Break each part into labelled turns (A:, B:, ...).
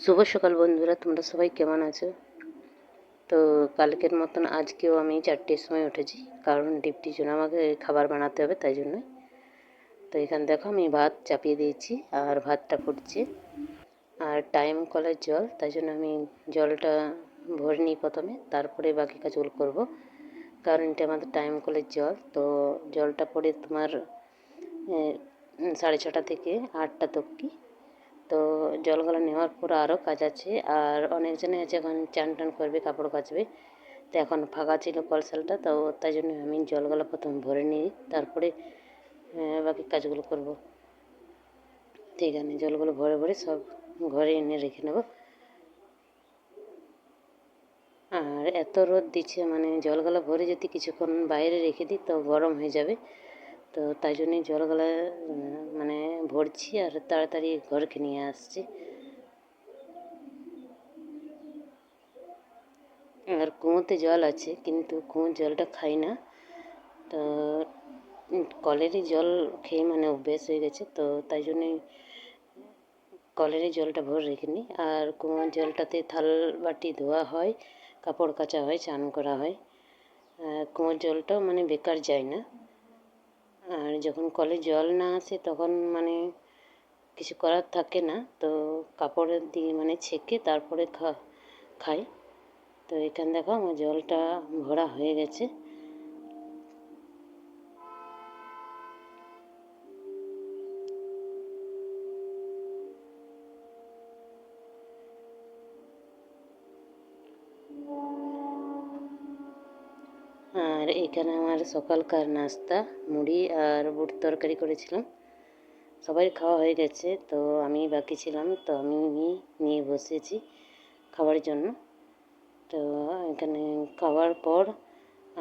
A: শুভ সকাল বন্ধুরা, তোমরা সবাই কেমন আছো? তো কালকের মতন আজকেও আমি 4টের সময় উঠেছি, কারণ ডিপটির জন্য আমাকে খাবার বানাতে হবে, তাই জন্যই। তো এখানে দেখো আমি ভাত চাপিয়ে দিয়েছি আর ভাতটা ফুটছে। আর টাইম কলের জল, তাই জন্য আমি জলটা ভরে নিই প্রথমে, তারপরে বাকি কাজগুলো করব। কারণ এটা আমাদের টাইম কলের জল, তো জলটা পড়ে তোমার 6:30 থেকে 8টা তবকি। তো জলগুলো নেওয়ার পর আরও কাজ আছে, আর অনেকজনে আছে এখন চান টান করবে, কাপড় কাচবে। তো এখন ফাঁকা ছিল কলসালটা, তো তাই জন্য আমি জলগুলো প্রথম ভরে নিই, তারপরে বাকি কাজগুলো করব। ঠিক আছে, জলগুলো ভরে ভরে সব ঘরে এনে রেখে নেব। আর এত রোদ দিচ্ছে, মানে জলগুলো ভরে যদি কিছুক্ষণ বাইরে রেখে দিই তো গরম হয়ে যাবে। তো তাই জন্যই জলগুলো মানে ভরছি আর তাড়াতাড়ি ঘরকে নিয়ে আসছি। আর কুয়োতে জল আছে, কিন্তু কুয়োর জলটা খাই না। তো কলেরই জল খেয়ে মানে অভ্যেস হয়ে গেছে, তো তাই জন্যই কলেরই জলটা ভরে রেখে নিই। আর কুয়োর জলটাতে থাল বাটি ধোয়া হয়, কাপড় কাচা হয়, চান করা হয়। কুয়োর জলটাও মানে বেকার যায় না। আর যখন কলে জল না আসে তখন মানে কিছু করার থাকে না, তো কাপড়ের দিয়ে মানে ছেঁকে তারপরে খাই। তো এখানে দেখো আমার জলটা ভরা হয়ে গেছে। আর এখানে আমার সকালকার নাস্তা মুড়ি আর বুট তরকারি করেছিলাম। সবাই খাওয়া হয়ে গেছে, তো আমি বাকি ছিলাম, তো আমি নিয়ে বসেছি খাওয়ার জন্য। তো এখানে খাওয়ার পর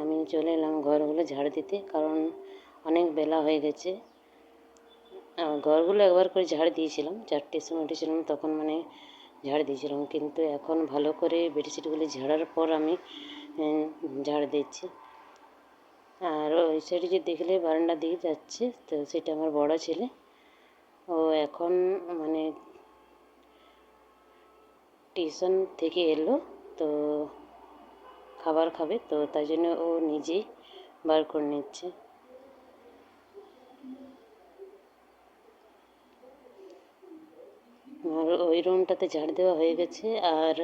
A: আমি চলে এলাম ঘরগুলো ঝাড় দিতে, কারণ অনেক বেলা হয়ে গেছে। ঘরগুলো একবার করে ঝাড় দিয়েছিলাম, 4টের সময় উঠেছিলাম তখন মানে ঝাড় দিয়েছিলাম, কিন্তু এখন ভালো করে বেডশিটগুলি ঝাড়ার পর আমি ঝাড় দিচ্ছি। আর ওই সাইডে যে দেখলে বারান্দা দিকে যাচ্ছে, তো সেটা আমার বড় ছেলে। ও এখন মানে টিউশন থেকে এলো, তো খাবার খাবে, তো তাই জন্য ও নিজেই বার করে নিচ্ছে। আর ওই রুমটাতে ঝাড় দেওয়া হয়ে গেছে, আর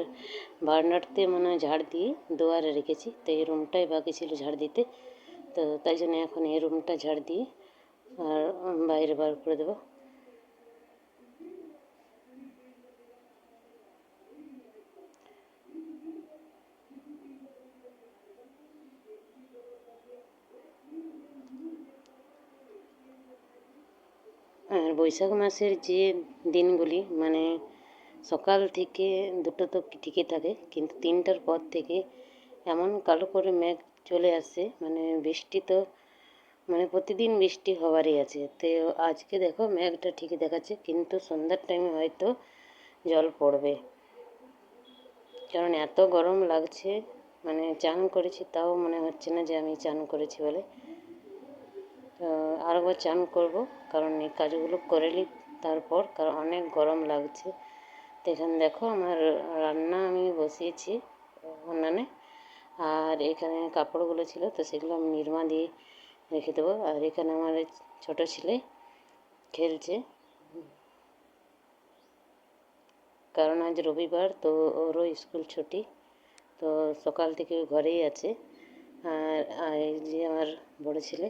A: বারান্দাতে মনে হয় ঝাড় দিয়ে দুয়ারে রেখেছি, তো এই রুমটাই বাকি ছিল ঝাড় দিতে। তো তাই জন্য এখন এই রুমটা ঝাড় দিয়ে আর বাইরে বার করে দেবো। আর বৈশাখ মাসের যে দিনগুলি মানে সকাল থেকে 2টো তো ঠিকই থাকে, কিন্তু 3টার পর থেকে এমন কালো করে মেঘ চলে আসে, মানে বৃষ্টি তো মানে প্রতিদিন বৃষ্টি হওয়ারই আছে। তো আজকে দেখো মেঘটা ঠিকই দেখাচ্ছে, কিন্তু সন্ধ্যার টাইমে হয়তো জল পড়বে, কারণ এত গরম লাগছে। মানে চান করেছি তাও মনে হচ্ছে না যে আমি চান করেছি বলে। তো আরেকবার চান করব, কারণ এই কাজগুলো করে নিই তারপর, কারণ অনেক গরম লাগছে। তো এখানে দেখো আমার রান্না আমি বসিয়েছি উনানে, আর এখানে কাপড়গুলো ছিল তো সেগুলো আমি নিরমা দিয়ে রেখে দেবো। আর এখানে আমার ছোটো ছেলে খেলছে, কারণ আজ রবিবার, তো ওরও স্কুল ছুটি, তো সকাল থেকে ঘরেই আছে। আর এই যে আমার বড় ছেলে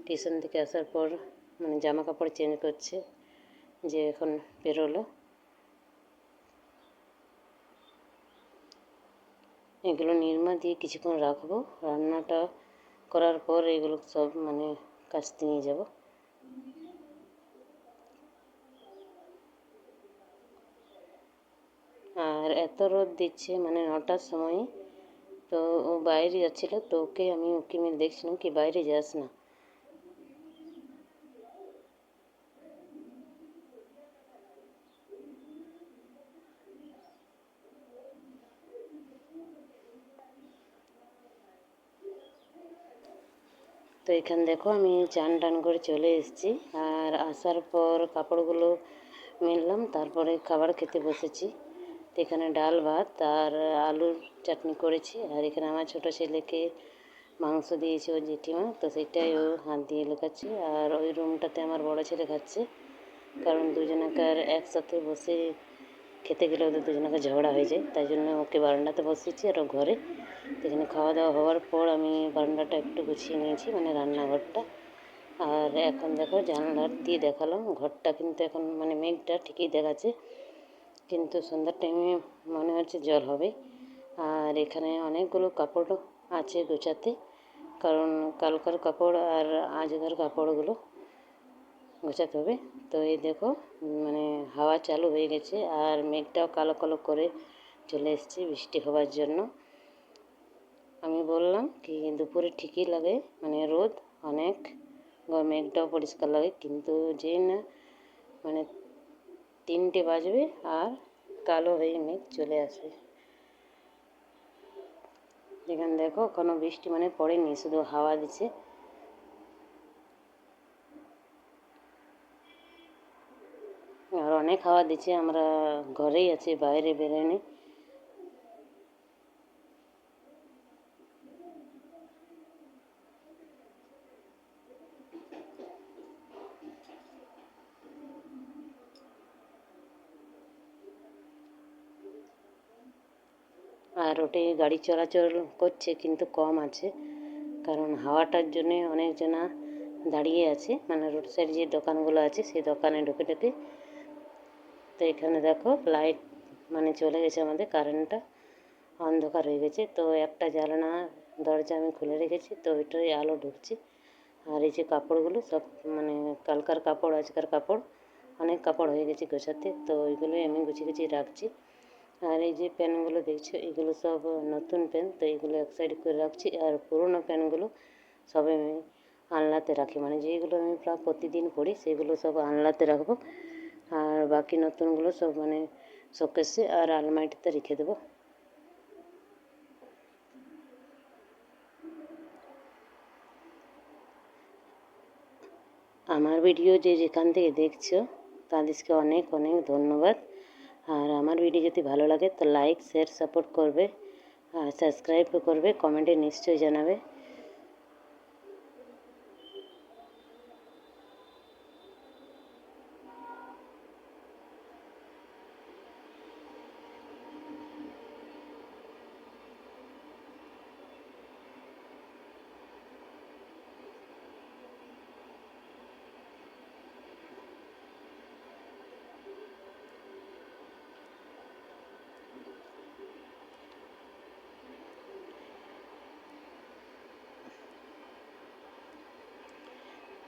A: টিউশন থেকে আসার পর মানে জামা কাপড় চেঞ্জ করছে, যে এখন বেরোলো। এগুলো নিরমা দিয়ে কিছুক্ষণ রাখবো, রান্নাটা করার পর এগুলো সব মানে কাচতে নিয়ে যাব। আর এত রোদ দিচ্ছে মানে 9টার সময়, তো ও বাইরে যাচ্ছিলো, তো ওকে মেরে দেখছিলাম কি বাইরে যাস না। তো এখানে দেখো আমি চান টান করে চলে এসেছি, আর আসার পর কাপড়গুলো মেললাম, তারপরে খাবার খেতে বসেছি। তো এখানে ডাল ভাত আর আলুর চাটনি করেছি। আর এখানে আমার ছোটো ছেলেকে মাংস দিয়েছে ওর জেঠিমা, তো সেটাই ও হাত দিয়ে লুকাচ্ছে। আর ওই রুমটাতে আমার বড় ছেলে খাচ্ছে, কারণ দুজনাকার একসাথে বসে খেতে গেলে ওদের দুজনাকে ঝগড়া হয়ে যায়, তাই জন্য ওকে বারান্দাতে বসিয়েছি আর ও ঘরে। এখানে খাওয়া দাওয়া হওয়ার পর আমি বারান্দাটা একটু গুছিয়ে নিয়েছি, মানে রান্নাঘরটা। আর এখন দেখো জানলার দিয়ে দেখালাম ঘরটা, কিন্তু এখন মানে মেঘটা ঠিকই দেখাচ্ছে, কিন্তু সন্ধ্যার টাইমে মনে হচ্ছে জল হবে। আর এখানে অনেকগুলো কাপড় আছে গোছাতে, কারণ কালকার কাপড় আর আজকের কাপড়গুলো গোছাতে হবে। তো এই দেখো মানে হাওয়া চালু হয়ে গেছে আর মেঘটাও কালো কালো করে চলে এসেছে বৃষ্টি হওয়ার জন্য। আমি বললাম কি দুপুরে ঠিকই লাগে, মানে রোদ অনেক, মেঘটাও পরিষ্কার লাগে, কিন্তু যেই না মানে 3টে বাজবে আর কালো হয়ে মেঘ চলে আসে। এখানে দেখো কোনো বৃষ্টি মানে পড়েনি, শুধু হাওয়া দিচ্ছে। আর অনেক হাওয়া দিচ্ছে, আমরা ঘরেই আছি, বাইরে বেরোয়নি। আর রোডে গাড়ি চলাচল করছে, কিন্তু কম আছে, কারণ হাওয়াটার জন্যে অনেকজনা দাঁড়িয়ে আছে, মানে রোড সাইডে যে দোকানগুলো আছে সেই দোকানে ঢুকে ঢুকে। তো এখানে দেখো লাইট মানে চলে গেছে, আমাদের কারেন্টটা অন্ধকার হয়ে গেছে। তো একটা জানালা দরজা আমি খুলে রেখেছি, তো ওইটাই আলো ঢুকছে। আর এই যে কাপড়গুলো সব মানে কালকার কাপড় আজকার কাপড়, অনেক কাপড় হয়ে গেছে গোছাতে, তো ওইগুলোই আমি গুছিয়ে গুছিয়ে রাখছি। আর এই যে প্যানগুলো দেখছো এগুলো সব নতুন প্যান, তো এগুলো এক সাইড করে রাখছি। আর পুরোনো প্যানগুলো সব আমি আলনাতে রাখি, মানে যেগুলো আমি প্রায় প্রতিদিন পরি সেগুলো সব আলনাতে রাখবো। আর বাকি নতুনগুলো সব মানে শোকেসে আর আলমারিতে রেখে দেবো। আমার ভিডিও যে যেখান থেকে দেখছো তাদেরকে অনেক অনেক ধন্যবাদ। আর আমার ভিডিও যদি ভালো লাগে তো লাইক শেয়ার সাপোর্ট করবে, আর সাবস্ক্রাইবও করবে, কমেন্টে নিশ্চয়ই জানাবে।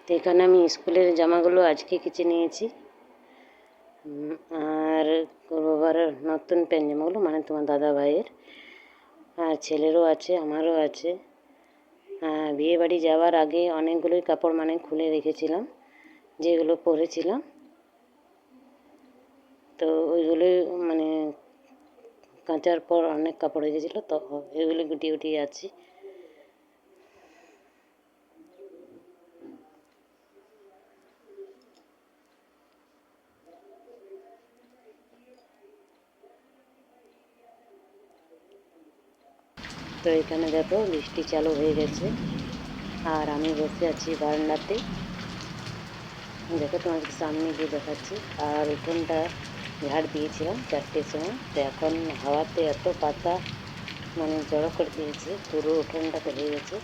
A: তো এখানে আমি স্কুলের জামাগুলো আজকে কেচে নিয়েছি। আর বাবার নতুন প্যান্ট জামাগুলো, মানে তোমার দাদা ভাইয়ের, আর ছেলেরও আছে আমারও আছে। বিয়ে বাড়ি যাওয়ার আগে অনেকগুলোই কাপড় মানে খুলে রেখেছিলাম, যেগুলো পরেছিলাম, তো ওইগুলোই মানে কাচার পর অনেক কাপড় হয়ে গেছিলো, তো এগুলো গুটিয়ে গুটিয়ে আছে। তো এখানে দেখো বৃষ্টি চালু হয়ে গেছে আর আমি বসে আছি বারান্দাতে। দেখো তোমাদের সামনে গিয়ে দেখাচ্ছি। আর উঠোনটা ঝাড় দিয়েছিলাম 4টের সময়, তো এখন হাওয়াতে এত পাতা মানে জড়ো করে দিয়েছে, পুরো উঠোনটাতে হয়ে গেছে।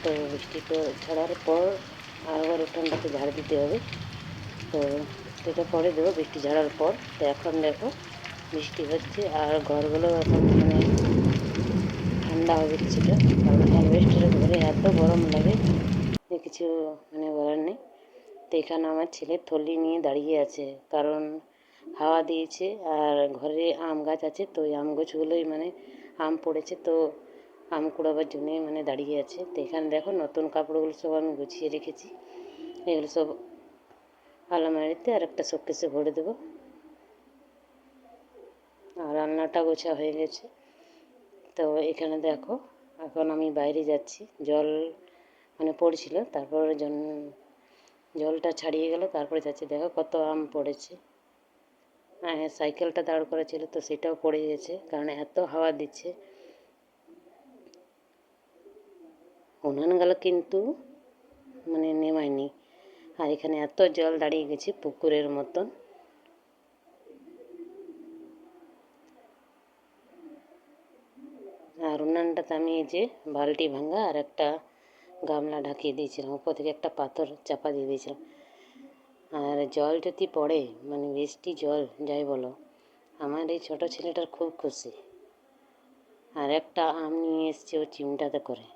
A: তো বৃষ্টিটা ছাড়ার পর আবার উঠোনটাতে ঝাড় দিতে হবে, তো সেটা পরে দেবো বৃষ্টি ঝাড়ার পর। তো এখন দেখো বৃষ্টি হচ্ছে আর ঘরগুলো এখন মানে ঠান্ডা হবে কিছুটা, কারণ অ্যালবেস্টারের ঘরে এত গরম লাগে যে কিছু মানে বলার নেই। তো এখানে আমার ছেলে থলি নিয়ে দাঁড়িয়ে আছে, কারণ হাওয়া দিয়েছে আর ঘরে আম গাছ আছে, তো ওই আম গাছগুলোই মানে আম পড়েছে, তো আম কুড়াবার জন্যে মানে দাঁড়িয়ে আছে। তো এখানে দেখো নতুন কাপড়গুলো সব আমি গুছিয়ে রেখেছি, এগুলো সব আলমারিতে আর একটা শোকেসে ভরে দেবো। আর রান্নাটা গোছা হয়ে গেছে। তো এখানে দেখো এখন আমি বাইরে যাচ্ছি, জল মানে পড়ছিল, তারপর জলটা ছাড়িয়ে গেল, তারপরে যাচ্ছি। দেখো কত আম পড়েছে। সাইকেলটা দাঁড় করা ছিল তো সেটাও পড়ে গেছে, কারণ এত হাওয়া দিচ্ছে। উনানগুলো কিন্তু মানে নেমায়নি, আর এখানে এত জল দাঁড়িয়ে গেছে পুকুরের মতন। আর উনানটাতে আমি এই যে বালতি ভাঙা আর একটা গামলা ঢাকিয়ে দিয়েছিলাম, উপর থেকে একটা পাথর চাপা দিয়ে দিয়েছিলাম। আর জল যদি পড়ে, মানে বৃষ্টি জল যাই বলো, আমার এই ছোটো ছেলেটার খুব খুশি। আর একটা আম নিয়ে এসছে ও চিমটাতে করে।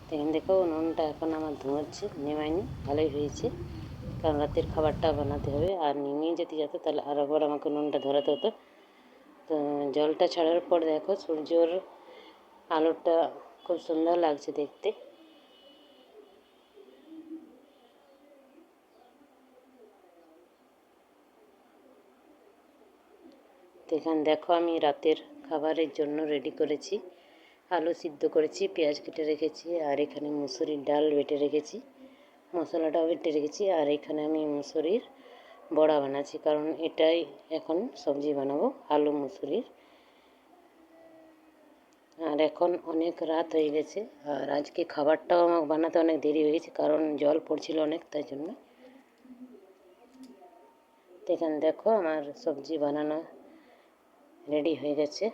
A: দেখেন, দেখো নুনটা এখন আমার ধোঁয়াচ্ছে, নেমায়নি, ভালোই হয়েছে, কারণ রাতের খাবারটা বানাতে হবে। আর নিমিয়ে যদি যেত তাহলে আর একবার আমাকে নুনটা ধরাতে হতো। তো জলটা ছাড়ার পর দেখো সূর্যর আলোটা খুব সুন্দর লাগছে দেখতে। তো এখানে দেখো আমি রাতের খাবারের জন্য রেডি করেছি, আলু সিদ্ধ করেছি, পেঁয়াজ কেটে রেখেছি, আর এখানে মুসুরির ডাল বেটে রেখেছি, মশলাটাও বেটে রেখেছি। আর এখানে আমি মুসুরির বড়া বানাচ্ছি, কারণ এটাই এখন সবজি বানাবো, আলু মুসুরির। আর এখন অনেক রাত হয়ে গেছে, আর আজকে খাবারটাও আমাকে বানাতে অনেক দেরি হয়ে গেছে, কারণ জল পড়ছিল অনেক, তাই জন্য। তো এখানে দেখো আমার সবজি বানানো রেডি হয়ে গেছে।